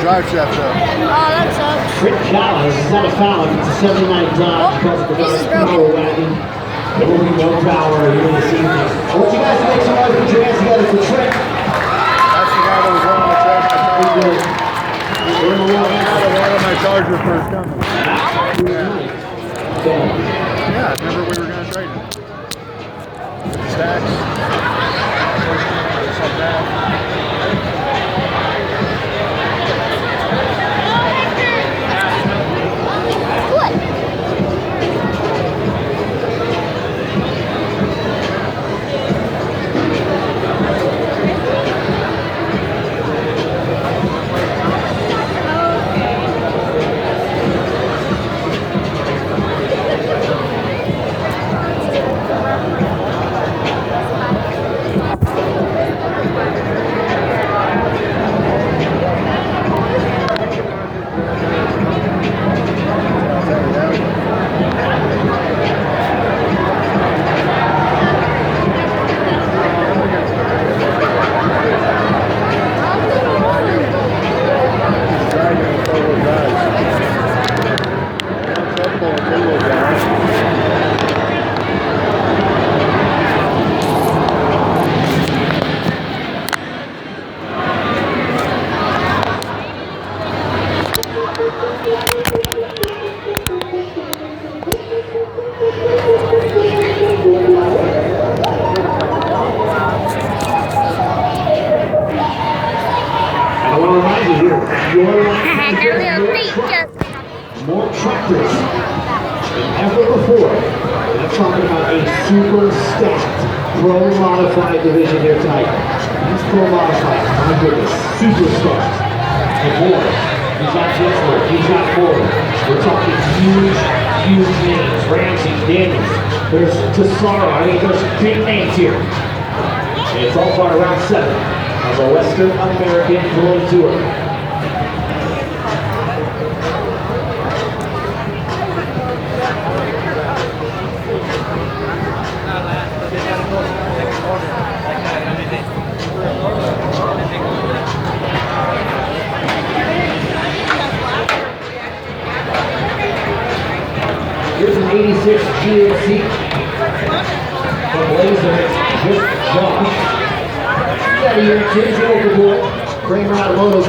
drive shaft though. Oh, that sucks. Rick Callis is not a foul. It's a 79 Dodge because of the this is power broken. wagon. There will be no power here this evening. I want you guys to make some noise, put your hands together for Trick. That's the guy that was running the track. We're in the wall. Out of my Charger first coming. So, Yeah, I remember we were going to trade him. Stacks. Just like that. More tractors than ever before. And I'm talking about a super stacked pro modified division here tonight. These pro modified, my goodness, superstars. And more. He's got Jesler, he's got Ford. We're talking huge names. Ramsey, Daniels. There's Tassaro. I mean, there's big names here. And it's all part of round 7 of the Western American Pro Tour. Here's an 86 GMC from Laser, just Josh. Got a year, Tim's over board, Kramer out of Lowe's.